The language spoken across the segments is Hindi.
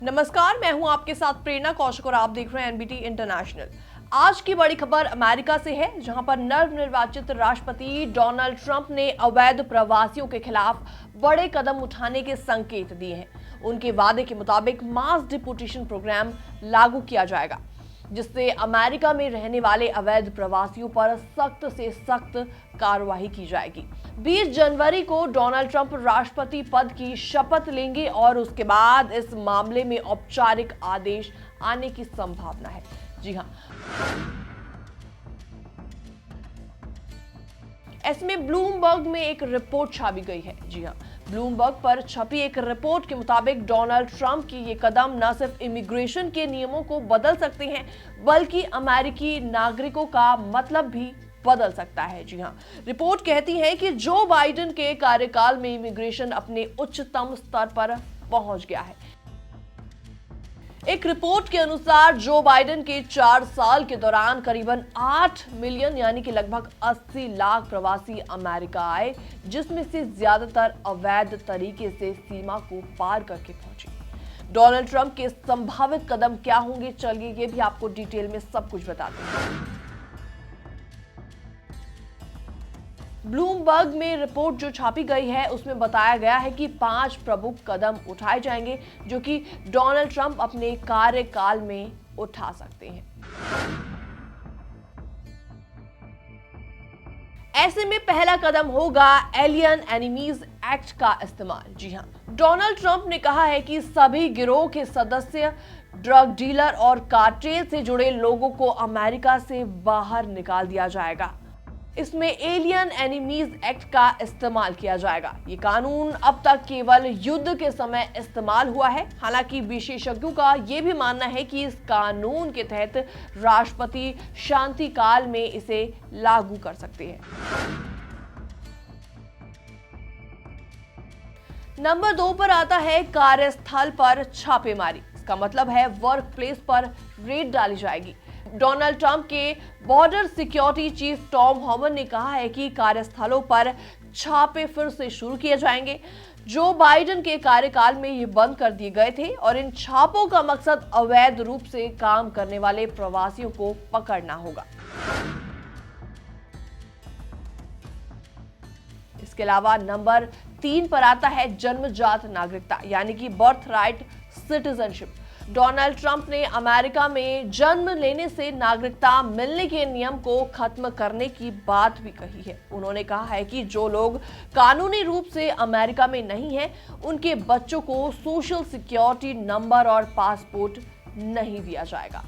नमस्कार, मैं हूं आपके साथ प्रेरणा कौशिक और आप देख रहे हैं एनबीटी इंटरनेशनल। आज की बड़ी खबर अमेरिका से है, जहां पर नवनिर्वाचित राष्ट्रपति डोनाल्ड ट्रंप ने अवैध प्रवासियों के खिलाफ बड़े कदम उठाने के संकेत दिए हैं। उनके वादे के मुताबिक मास डिपोर्टेशन प्रोग्राम लागू किया जाएगा, जिससे अमेरिका में रहने वाले अवैध प्रवासियों पर सख्त से सख्त कार्रवाई की जाएगी। 20 जनवरी को डोनाल्ड ट्रंप राष्ट्रपति पद की शपथ लेंगे और उसके बाद इस मामले में औपचारिक आदेश आने की संभावना है। जी हां, ऐसे में ब्लूमबर्ग में एक रिपोर्ट छापी गई है। जी हां, ब्लूमबर्ग पर छपी एक रिपोर्ट के मुताबिक डोनाल्ड ट्रंप की ये कदम न सिर्फ इमिग्रेशन के नियमों को बदल सकते हैं, बल्कि अमेरिकी नागरिकों का मतलब भी बदल सकता है। जी हां, रिपोर्ट कहती है कि जो बाइडेन के कार्यकाल में इमिग्रेशन अपने उच्चतम स्तर पर पहुंच गया है। एक रिपोर्ट के अनुसार जो बाइडेन के 4 साल के दौरान करीबन 8 मिलियन यानी कि लगभग 80 लाख प्रवासी अमेरिका आए, जिसमें से ज्यादातर अवैध तरीके से सीमा को पार करके पहुंचे। डोनाल्ड ट्रंप के संभावित कदम क्या होंगे, चलिए ये भी आपको डिटेल में सब कुछ बताते हैं। ब्लूमबर्ग में रिपोर्ट जो छापी गई है उसमें बताया गया है कि 5 प्रमुख कदम उठाए जाएंगे जो कि डोनाल्ड ट्रंप अपने कार्यकाल में उठा सकते हैं। ऐसे में पहला कदम होगा एलियन एनिमीज एक्ट का इस्तेमाल। जी हां, डोनाल्ड ट्रंप ने कहा है कि सभी गिरोह के सदस्य, ड्रग डीलर और कार्टेल से जुड़े लोगों को अमेरिका से बाहर निकाल दिया जाएगा। इसमें एलियन एनिमीज एक्ट का इस्तेमाल किया जाएगा। ये कानून अब तक केवल युद्ध के समय इस्तेमाल हुआ है। हालांकि विशेषज्ञों का यह भी मानना है कि इस कानून के तहत राष्ट्रपति शांति काल में इसे लागू कर सकते हैं। नंबर 2 पर आता है कार्यस्थल पर छापेमारी। इसका मतलब है वर्क प्लेस पर रेड डाली जाएगी। डोनाल्ड ट्रंप के border security chief Tom human ने कहा है कि कार्यस्थलों पर छापे फिर से शुरू किए जाएंगे। जो बाइडेन के कार्यकाल में ये बंद कर दिए गए थे और इन छापों का मकसद अवैध रूप से काम करने वाले प्रवासियों को पकड़ना होगा। इसके अलावा नंबर 3 पर आता है जन्मजात नागरिकता यानी कि birth right citizenship. Donald Trump ने अमेरिका में जन्म लेने से नागरिकता मिलने के नियम को खत्म करने की बात भी कही है। उन्होंने कहा है कि जो लोग कानूनी रूप से अमेरिका में नहीं हैं, उनके बच्चों को सोशल सिक्योरिटी नंबर और पासपोर्ट नहीं दिया जाएगा।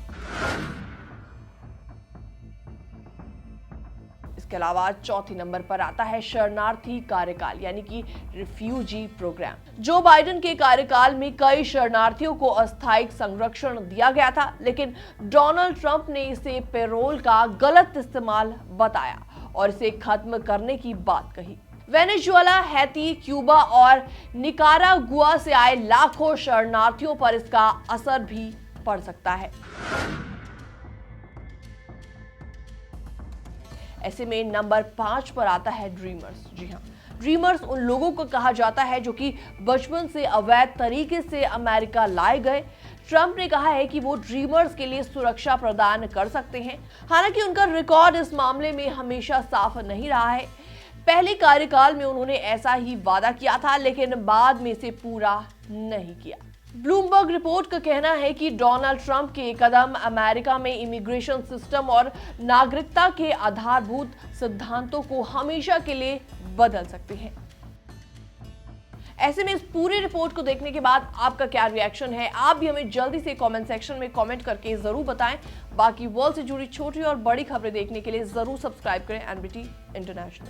इसके अलावा चौथी नंबर पर आता है शरणार्थी कार्यकाल यानी कि रिफ्यूजी प्रोग्राम। जो बाइडेन के कार्यकाल में कई शरणार्थियों को अस्थायी संरक्षण दिया गया था, लेकिन डोनाल्ड ट्रंप ने इसे पेरोल का गलत इस्तेमाल बताया और इसे खत्म करने की बात कही। वेनेजुएला, हैती, क्यूबा और निकारागुआ से आए लाखों शरणार्थियों पर इसका असर भी पड़ सकता है। ऐसे में नंबर 5 पर आता है ड्रीमर्स। जी हां, ड्रीमर्स उन लोगों को कहा जाता है जो कि बचपन से अवैध तरीके से अमेरिका लाए गए। ट्रंप ने कहा है कि वो ड्रीमर्स के लिए सुरक्षा प्रदान कर सकते हैं। हालांकि उनका रिकॉर्ड इस मामले में हमेशा साफ नहीं रहा है। पहले कार्यकाल में उन्होंने ऐसा ही वादा किया था, लेकिन बाद में इसे पूरा नहीं किया। ब्लूमबर्ग रिपोर्ट का कहना है कि डोनाल्ड ट्रंप के कदम अमेरिका में इमिग्रेशन सिस्टम और नागरिकता के आधारभूत सिद्धांतों को हमेशा के लिए बदल सकते हैं। ऐसे में इस पूरी रिपोर्ट को देखने के बाद आपका क्या रिएक्शन है, आप भी हमें जल्दी से कमेंट सेक्शन में कमेंट करके जरूर बताएं। बाकी वर्ल्ड से जुड़ी छोटी और बड़ी खबरें देखने के लिए जरूर सब्सक्राइब करें एनबीटी इंटरनेशनल।